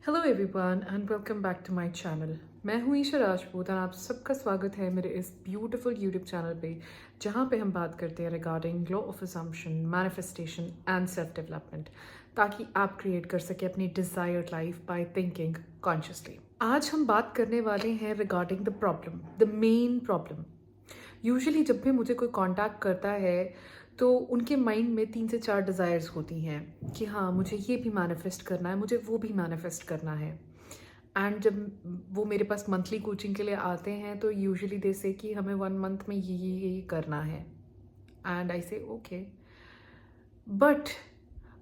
Hello everyone and welcome back to my channel. मैं हूँ ईशा राजपूत और आप सबका स्वागत है मेरे इस ब्यूटीफुल यूट्यूब चैनल पे, जहाँ पे हम बात करते हैं regarding law of assumption, manifestation and self development, ताकि आप क्रिएट कर सके अपनी desired life by thinking consciously. आज हम बात करने वाले हैं regarding the problem, the main problem. Usually जब भी मुझे कोई कांटेक्ट करता है तो उनके माइंड में 3 से 4 डिज़ायर्स होती हैं कि हाँ, मुझे ये भी मैनिफेस्ट करना है, मुझे वो भी मैनिफेस्ट करना है। एंड जब वो मेरे पास मंथली कोचिंग के लिए आते हैं तो यूजुअली दे से कि हमें 1 मंथ में ये करना है। एंड आई से ओके, बट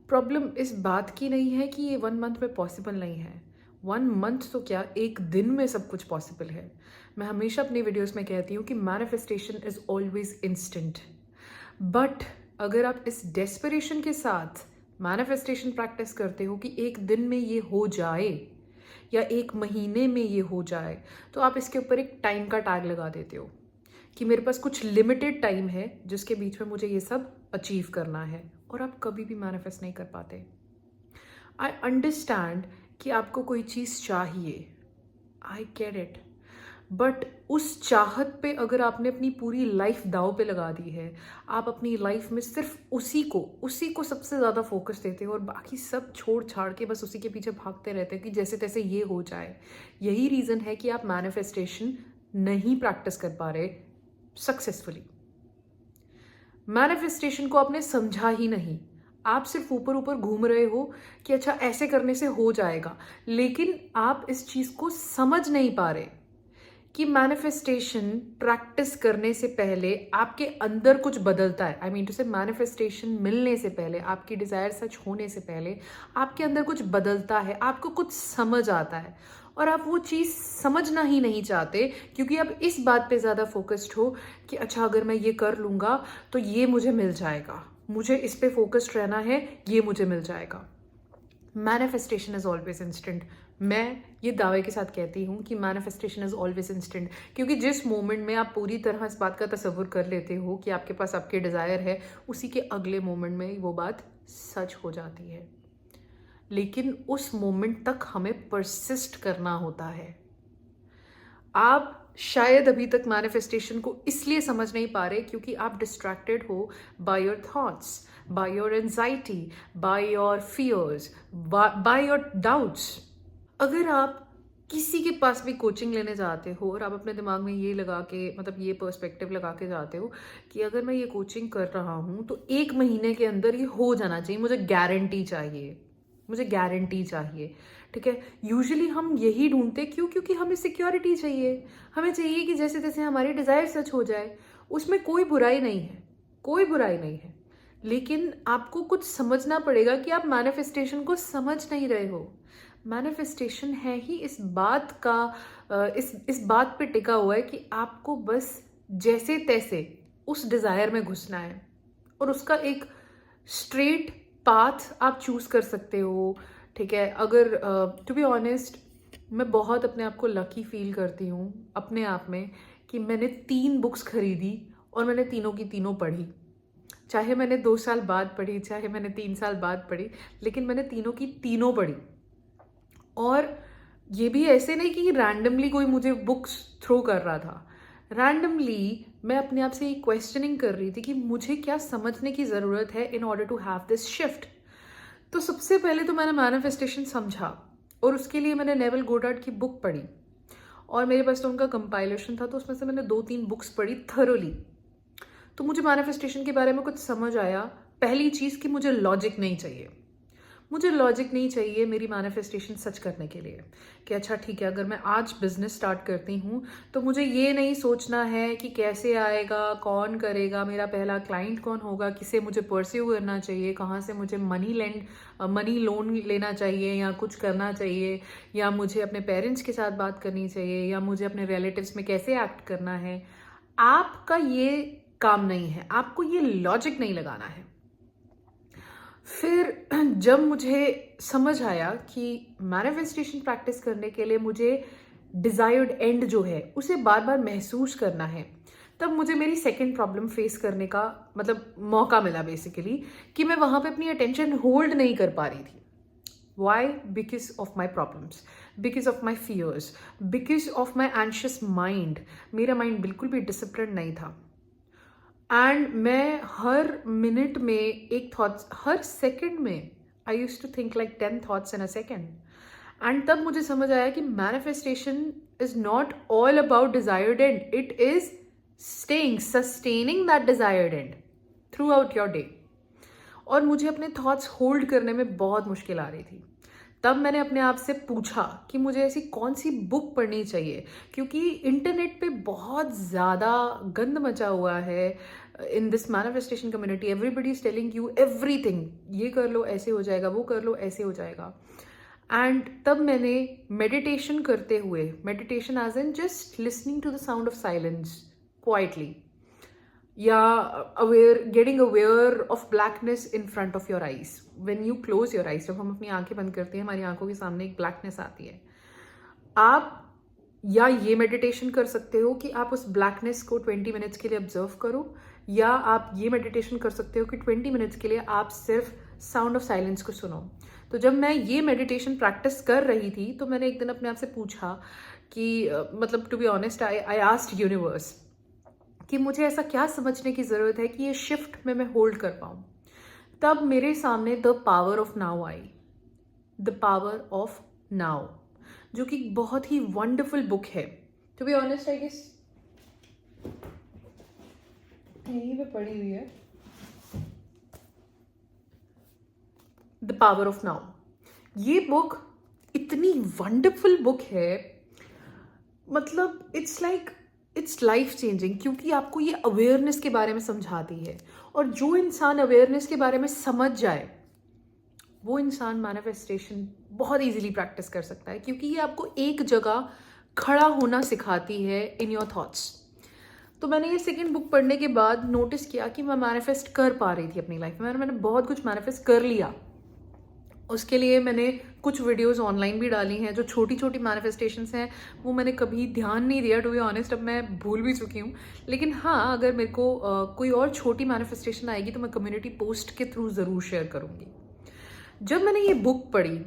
प्रॉब्लम इस बात की नहीं है कि ये 1 मंथ में पॉसिबल नहीं है। 1 मंथ तो क्या, एक दिन में सब कुछ पॉसिबल है। मैं हमेशा अपनी वीडियोस में कहती हूँ कि manifestation is always instant, but अगर आप इस डेस्परेशन के साथ मैनिफेस्टेशन प्रैक्टिस करते हो कि एक दिन में ये हो जाए या एक महीने में ये हो जाए, तो आप इसके ऊपर एक टाइम का टैग लगा देते हो कि मेरे पास कुछ लिमिटेड टाइम है जिसके बीच में मुझे ये सब अचीव करना है, और आप कभी भी मैनिफेस्ट नहीं कर पाते। आई अंडरस्टैंड कि आपको कोई चीज़ चाहिए, आई गेट इट, बट उस चाहत पे अगर आपने अपनी पूरी लाइफ दाव पे लगा दी है, आप अपनी लाइफ में सिर्फ उसी को सबसे ज़्यादा फोकस देते हो और बाकी सब छोड़ छाड़ के बस उसी के पीछे भागते रहते हैं कि जैसे तैसे ये हो जाए। यही रीज़न है कि आप मैनिफेस्टेशन नहीं प्रैक्टिस कर पा रहे सक्सेसफुली। मैनिफेस्टेशन को आपने समझा ही नहीं, आप सिर्फ ऊपर ऊपर घूम रहे हो कि अच्छा ऐसे करने से हो जाएगा, लेकिन आप इस चीज़ को समझ नहीं पा रहे कि मैनिफेस्टेशन प्रैक्टिस करने से पहले आपके अंदर कुछ बदलता है। आई मीन टू से मैनिफेस्टेशन मिलने से पहले, आपकी डिज़ायर सच होने से पहले आपके अंदर कुछ बदलता है, आपको कुछ समझ आता है, और आप वो चीज़ समझना ही नहीं चाहते क्योंकि आप इस बात पे ज़्यादा फोकस्ड हो कि अच्छा अगर मैं ये कर लूँगा तो ये मुझे मिल जाएगा, मुझे इस पे फोकस्ड रहना है, ये मुझे मिल जाएगा। Manifestation is always instant. मैं ये दावे के साथ कहती हूँ कि मैनिफेस्टेशन इज ऑलवेज इंस्टेंट, क्योंकि जिस मोमेंट में आप पूरी तरह इस बात का तसव्वुर कर लेते हो कि आपके पास आपके डिज़ायर है, उसी के अगले मोमेंट में वो बात सच हो जाती है। लेकिन उस मोमेंट तक हमें परसिस्ट करना होता है। आप शायद अभी तक मैनिफेस्टेशन को इसलिए समझ नहीं पा रहे क्योंकि आप डिस्ट्रैक्टेड हो by your thoughts, by your anxiety, by your fears, by your doubts. अगर आप किसी के पास भी कोचिंग लेने जाते हो और आप अपने दिमाग में ये लगा के, मतलब ये पर्सपेक्टिव लगा के जाते हो कि अगर मैं ये कोचिंग कर रहा हूँ तो 1 महीने के अंदर ये हो जाना चाहिए, मुझे गारंटी चाहिए, मुझे गारंटी चाहिए, ठीक है। यूजुअली हम यही ढूंढते, क्यों? क्योंकि हमें सिक्योरिटी चाहिए, हमें चाहिए कि जैसे तैसे हमारी डिज़ायर सच हो जाए। उसमें कोई बुराई नहीं है, कोई बुराई नहीं है, लेकिन आपको कुछ समझना पड़ेगा कि आप मैनिफेस्टेशन को समझ नहीं रहे हो। मैनिफेस्टेशन है ही इस बात का, इस बात पे टिका हुआ है कि आपको बस जैसे तैसे उस डिज़ायर में घुसना है, और उसका एक स्ट्रेट पाथ आप चूज कर सकते हो, ठीक है। अगर टू बी ऑनेस्ट, मैं बहुत अपने आप को लकी फील करती हूँ अपने आप में कि मैंने 3 बुक्स खरीदी और मैंने तीनों की तीनों पढ़ी। चाहे मैंने 2 साल बाद पढ़ी, चाहे मैंने 3 साल बाद पढ़ी, लेकिन मैंने तीनों की तीनों पढ़ी। और ये भी ऐसे नहीं कि रैंडमली कोई मुझे बुक्स थ्रो कर रहा था। रैंडमली मैं अपने आप से ये क्वेश्चनिंग कर रही थी कि मुझे क्या समझने की ज़रूरत है in order to have this shift. तो सबसे पहले तो मैंने मैनिफेस्टेशन समझा, और उसके लिए मैंने नेवल गोडार्ड की बुक पढ़ी, और मेरे पास तो उनका कंपाइलेशन था, तो उसमें से मैंने 2-3 बुक्स पढ़ी थरोली। तो मुझे मैनिफेस्टेशन के बारे में कुछ समझ आया। पहली चीज़ कि मुझे लॉजिक नहीं चाहिए, मुझे लॉजिक नहीं चाहिए मेरी मैनिफेस्टेशन सच करने के लिए। कि अच्छा ठीक है, अगर मैं आज बिजनेस स्टार्ट करती हूँ तो मुझे ये नहीं सोचना है कि कैसे आएगा, कौन करेगा, मेरा पहला क्लाइंट कौन होगा, किसे मुझे परस्यू करना चाहिए, कहाँ से मुझे मनी लोन लेना चाहिए या कुछ करना चाहिए, या मुझे अपने पेरेंट्स के साथ बात करनी चाहिए, या मुझे अपने रिलेटिव्स में कैसे एक्ट करना है। आपका ये काम नहीं है, आपको ये लॉजिक नहीं लगाना है। फिर जब मुझे समझ आया कि मैनिफेस्टेशन प्रैक्टिस करने के लिए मुझे डिज़ायर्ड एंड जो है उसे बार बार महसूस करना है, तब मुझे मेरी सेकंड प्रॉब्लम फेस करने का मतलब मौका मिला बेसिकली, कि मैं वहाँ पे अपनी अटेंशन होल्ड नहीं कर पा रही थी। Why? Because of my problems, because of my fears, because of my anxious mind. मेरा माइंड बिल्कुल भी डिसिप्लिन नहीं था, एंड मैं हर मिनट में एक थॉट्स, हर सेकंड में I used to think like 10 thoughts in a second. And तब मुझे समझ आया कि manifestation is not all about desired end, it is staying, sustaining that desired end throughout your day. और मुझे अपने थॉट्स होल्ड करने में बहुत मुश्किल आ रही थी. तब मैंने अपने आप से पूछा कि मुझे ऐसी कौन सी बुक पढ़नी चाहिए, क्योंकि इंटरनेट पे बहुत ज़्यादा गंद मचा हुआ है in this manifestation community. Everybody is telling you everything, ये कर लो ऐसे हो जाएगा, वो कर लो ऐसे हो जाएगा. एंड तब मैंने मेडिटेशन करते हुए, meditation as in just listening to the sound of silence quietly, या aware, getting aware of blackness in front of your eyes. When you close your eyes, जब हम अपनी आंखें बंद करते हैं, हमारी आंखों के सामने एक ब्लैकनेस आती है. आप या ये मेडिटेशन कर सकते हो कि आप उस ब्लैकनेस को 20 मिनट्स के लिए ऑब्जर्व करो, या आप ये मेडिटेशन कर सकते हो कि 20 मिनट्स के लिए आप सिर्फ साउंड ऑफ साइलेंस को सुनो. तो जब मैं ये मेडिटेशन प्रैक्टिस कर रही थी, तो मैंने एक दिन अपने आप से पूछा कि मतलब to be honest, I asked universe कि मुझे ऐसा क्या समझने की ज़रूरत है कि ये शिफ्ट में मैं होल्ड कर पाऊँ. तब मेरे सामने द पावर ऑफ नाउ आई, द पावर ऑफ नाउ, जो कि बहुत ही वंडरफुल बुक है. To be honest, I guess यहीं पे पड़ी हुई है, द पावर ऑफ नाउ. ये बुक इतनी वंडरफुल बुक है, मतलब इट्स लाइफ चेंजिंग, क्योंकि आपको ये अवेयरनेस के बारे में समझाती है. और जो इंसान अवेयरनेस के बारे में समझ जाए, वो इंसान मैनिफेस्टेशन बहुत इजीली प्रैक्टिस कर सकता है, क्योंकि ये आपको एक जगह खड़ा होना सिखाती है इन योर थॉट्स. तो मैंने ये सेकंड बुक पढ़ने के बाद नोटिस किया कि मैं मैनिफेस्ट कर पा रही थी अपनी लाइफ में. मैंने बहुत कुछ मैनिफेस्ट कर लिया. उसके लिए मैंने कुछ वीडियोस ऑनलाइन भी डाली हैं. जो छोटी छोटी मैनिफेस्टेशंस हैं वो मैंने कभी ध्यान नहीं दिया, टू बी ऑनेस्ट. अब मैं भूल भी चुकी हूँ. लेकिन हाँ, अगर मेरे को कोई और छोटी मैनिफेस्टेशन आएगी तो मैं कम्युनिटी पोस्ट के थ्रू ज़रूर शेयर करूँगी. जब मैंने ये बुक पढ़ी,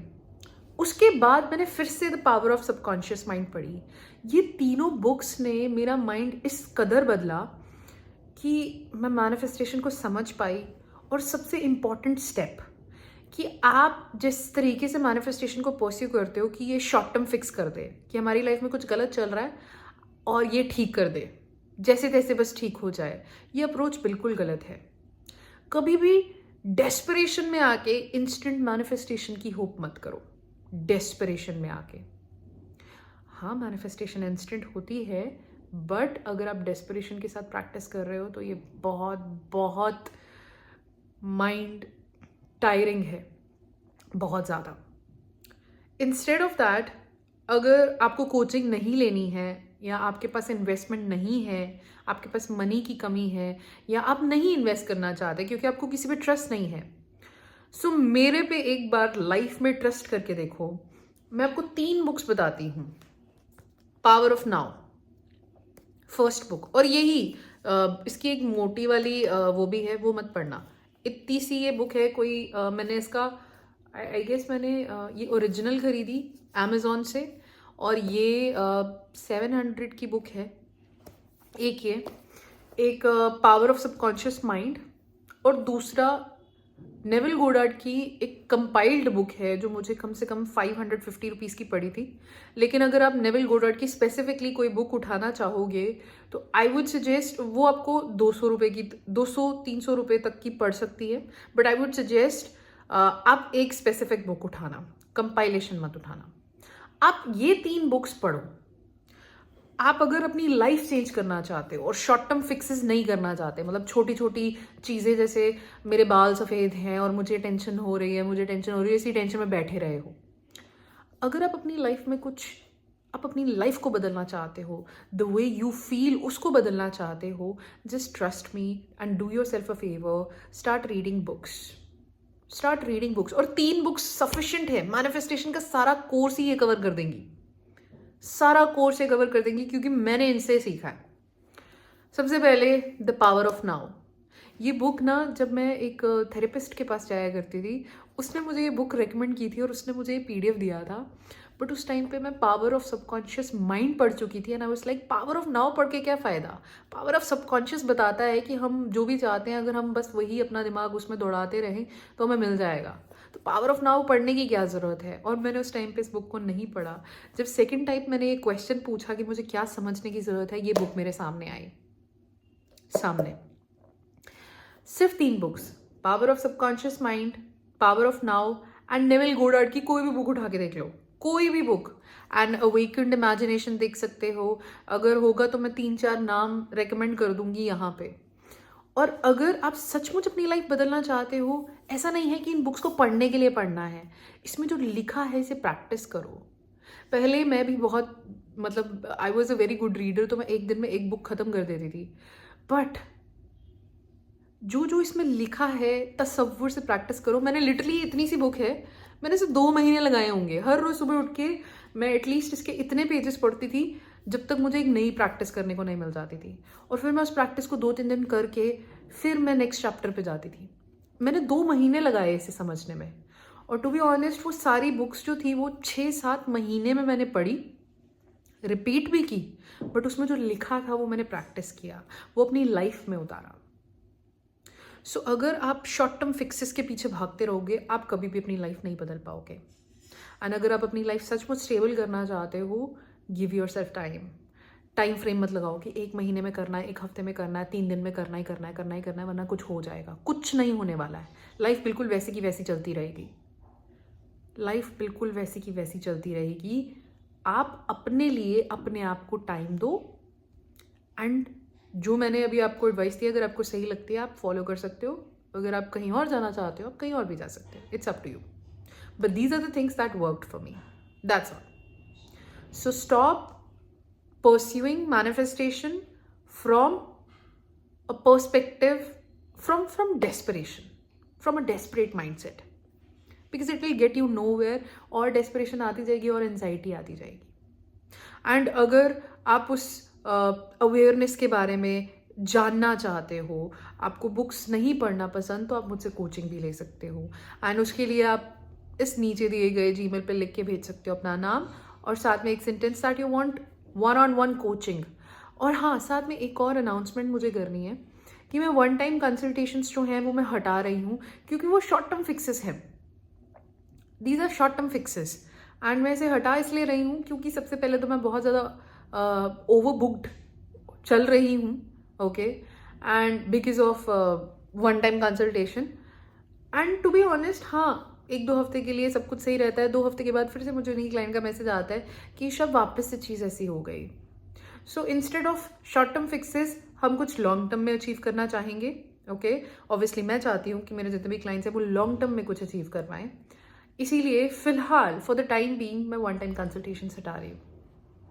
उसके बाद मैंने फिर से the power of subconscious mind पढ़ी. ये तीनों बुक्स ने मेरा माइंड इस कदर बदला कि मैं मैनिफेस्टेशन को समझ पाई. और सबसे इम्पॉर्टेंट स्टेप, कि आप जिस तरीके से मैनिफेस्टेशन को परस्यू करते हो कि ये शॉर्ट टर्म फिक्स कर दे, कि हमारी लाइफ में कुछ गलत चल रहा है और ये ठीक कर दे, जैसे तैसे बस ठीक हो जाए, ये अप्रोच बिल्कुल गलत है. कभी भी डेस्परेशन में आके इंस्टेंट मैनिफेस्टेशन की होप मत करो. डेस्परेशन में आके, हाँ, मैनिफेस्टेशन इंस्टेंट होती है, बट अगर आप डेस्परेशन के साथ प्रैक्टिस कर रहे हो तो ये बहुत बहुत माइंड टायरिंग है, बहुत ज़्यादा. इंस्टेड ऑफ दैट, अगर आपको कोचिंग नहीं लेनी है, या आपके पास इन्वेस्टमेंट नहीं है, आपके पास मनी की कमी है, या आप नहीं इन्वेस्ट करना चाहते क्योंकि आपको किसी पे ट्रस्ट नहीं है, सो मेरे पे एक बार लाइफ में ट्रस्ट करके देखो. मैं आपको 3 बुक्स बताती हूँ. Power of now first book, और यही इसकी एक मोटी वाली वो भी है, वो मत पढ़ना. इतनी सी ये बुक है. कोई मैंने इसका आई गेस मैंने ये ओरिजिनल खरीदी अमेज़ॉन से, और ये 700 की बुक है. एक पावर ऑफ सबकॉन्शियस माइंड, और दूसरा नेविल गोडार्ड की एक कंपाइल्ड बुक है जो मुझे कम से कम 550 रुपीज़ की पड़ी थी. लेकिन अगर आप नेविल गोडार्ड की स्पेसिफिकली कोई बुक उठाना चाहोगे तो आई वुड सजेस्ट, वो आपको 200 रुपये की, 200-300 रुपये तक की पड़ सकती है, बट आई वुड सजेस्ट आप एक स्पेसिफिक बुक उठाना, कंपाइलेशन मत उठाना. आप ये 3 बुक्स पढ़ो. आप अगर अपनी लाइफ चेंज करना चाहते हो और शॉर्ट टर्म फिक्सेस नहीं करना चाहते, मतलब छोटी छोटी चीज़ें, जैसे मेरे बाल सफ़ेद हैं और मुझे टेंशन हो रही है, इसी टेंशन में बैठे रहे हो. अगर आप अपनी लाइफ में कुछ, आप अपनी लाइफ को बदलना चाहते हो, द वे यू फील उसको बदलना चाहते हो, just trust me and do your self a favour. Start reading books. और 3 बुक्स सफिशिएंट है. मैनिफेस्टेशन का सारा कोर्स ही ये कवर कर देंगी, क्योंकि मैंने इनसे सीखा है. सबसे पहले द पावर ऑफ नाउ. ये बुक ना, जब मैं एक थेरेपिस्ट के पास जाया करती थी, उसने मुझे ये बुक रेकमेंड की थी और उसने मुझे ये PDF दिया था, बट उस टाइम पे मैं पावर ऑफ सबकॉन्शियस माइंड पढ़ चुकी थी and I was like power of now पढ़ के क्या फ़ायदा। पावर ऑफ सबकॉन्शियस बताता है कि हम जो भी चाहते हैं अगर हम बस वही अपना दिमाग उसमें दौड़ाते रहें तो हमें मिल जाएगा। तो पावर ऑफ नाउ पढ़ने की क्या ज़रूरत है। और मैंने उस टाइम पे इस बुक को नहीं पढ़ा। जब सेकेंड टाइम मैंने ये क्वेश्चन पूछा कि मुझे क्या समझने की ज़रूरत है, ये बुक मेरे सामने आई। सामने सिर्फ 3 books, power of subconscious mind, power of now and Neville Goddard की कोई भी बुक उठा के देख लो, कोई भी बुक। एंड अवेकेंड इमेजिनेशन देख सकते हो, अगर होगा तो मैं 3-4 नाम रेकमेंड कर दूंगी यहाँ पे। और अगर आप सचमुच अपनी लाइफ बदलना चाहते हो, ऐसा नहीं है कि इन बुक्स को पढ़ने के लिए पढ़ना है, इसमें जो लिखा है इसे प्रैक्टिस करो। पहले मैं भी बहुत मतलब I was a very good reader, तो मैं एक दिन में एक बुक खत्म कर देती थी। बट जो जो इसमें लिखा है तसव्वुर से प्रैक्टिस करो। मैंने लिटरली इतनी सी बुक है, मैंने सिर्फ 2 महीने लगाए होंगे। हर रोज सुबह उठ के मैं एटलीस्ट इसके इतने पेजेस पढ़ती थी जब तक मुझे एक नई प्रैक्टिस करने को नहीं मिल जाती थी। और फिर मैं उस प्रैक्टिस को 2-3 दिन करके फिर मैं नेक्स्ट चैप्टर पे जाती थी। मैंने 2 महीने लगाए इसे समझने में। और टू बी ऑनेस्ट वो सारी बुक्स जो थी वो 6-7 महीने में मैंने पढ़ी, रिपीट भी की, बट उसमें जो लिखा था वो मैंने प्रैक्टिस किया, वो अपनी लाइफ में उतारा। सो अगर आप शॉर्ट टर्म फिक्सेस के पीछे भागते रहोगे, आप कभी भी अपनी लाइफ नहीं बदल पाओगे। एंड अगर आप अपनी लाइफ सचमुच स्टेबल करना चाहते हो, give your self time frame मत लगाओ कि 1 महीने में करना है, 1 हफ्ते में करना है, 3 दिन में करना ही करना है, वरना कुछ हो जाएगा। कुछ नहीं होने वाला है। लाइफ बिल्कुल वैसी की वैसी चलती रहेगी। लाइफ बिल्कुल वैसी की वैसी चलती रहेगी। आप अपने लिए अपने आप को टाइम दो। एंड जो मैंने अभी आपको एडवाइस दी, अगर आपको सही लगती है आप फॉलो कर सकते हो। अगर आप कहीं और जाना चाहते हो, आप कहीं और भी जा सकते हो। It's up to you, but these are the things that worked for me, that's all. So stop pursuing manifestation from a perspective, from desperation, from a desperate mindset, because it will get you nowhere। और desperation आती जाएगी और anxiety आती जाएगी। And अगर आप उस awareness के बारे में जानना चाहते हो, आपको बुक्स नहीं पढ़ना पसंद, तो आप मुझसे कोचिंग भी ले सकते हो। एंड उसके लिए आप इस नीचे दिए गए जीमेल पे लिख के भेज सकते हो अपना नाम और साथ में एक sentence that you want one-on-one coaching. और हाँ, साथ में एक और अनाउंसमेंट मुझे करनी है कि मैं 1 टाइम कंसल्टेशंस जो हैं वो मैं हटा रही हूँ, क्योंकि वो शॉर्ट टर्म फिक्सेस हैं। These are short term fixes and मैं इसे हटा इसलिए रही हूँ क्योंकि सबसे पहले तो मैं बहुत ज़्यादा ओवर बुक्ड चल रही हूँ, okay, and because of 1 time consultation. And to be honest, हाँ, 1-2 हफ्ते के लिए सब कुछ सही रहता है। 2 हफ्ते के बाद फिर से मुझे उन्हीं क्लाइंट का मैसेज आता है कि शब वापस से चीज़ ऐसी हो गई। So instead of short term fixes, हम कुछ लॉन्ग टर्म में अचीव करना चाहेंगे, ओके। ऑब्वियसली मैं चाहती हूँ कि मेरे जितने भी क्लाइंट्स हैं वो लॉन्ग टर्म में कुछ अचीव कर पाएँ। इसीलिए फिलहाल फॉर द टाइम बीइंग मैं 1 टाइम कंसल्टेशन हटा रही हूँ,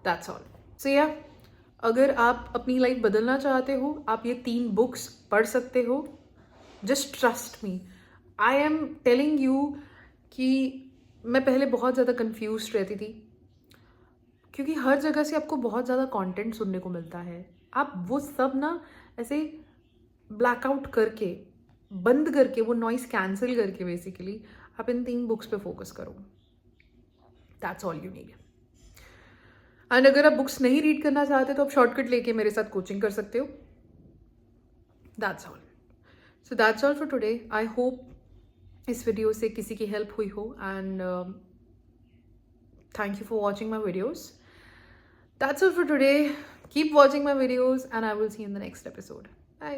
दैट्स ऑल। सो या, अगर आप अपनी लाइफ बदलना चाहते हो, आप ये 3 बुक्स पढ़ सकते हो। Just trust me, I am telling you कि मैं पहले बहुत ज़्यादा कंफ्यूज रहती थी, क्योंकि हर जगह से आपको बहुत ज़्यादा कंटेंट सुनने को मिलता है। आप वो सब ना ऐसे ब्लैकआउट करके, बंद करके, वो नॉइस कैंसिल करके बेसिकली आप इन 3 बुक्स पे फोकस करो। That's all you need. And अगर आप बुक्स नहीं रीड करना चाहते तो आप शॉर्टकट लेके मेरे साथ कोचिंग कर सकते हो। That's all. So that's all for today. I hope इस वीडियो से किसी की हेल्प हुई हो and thank you for watching my videos. That's all for today. Keep watching my videos and I will see you in the next episode. Bye.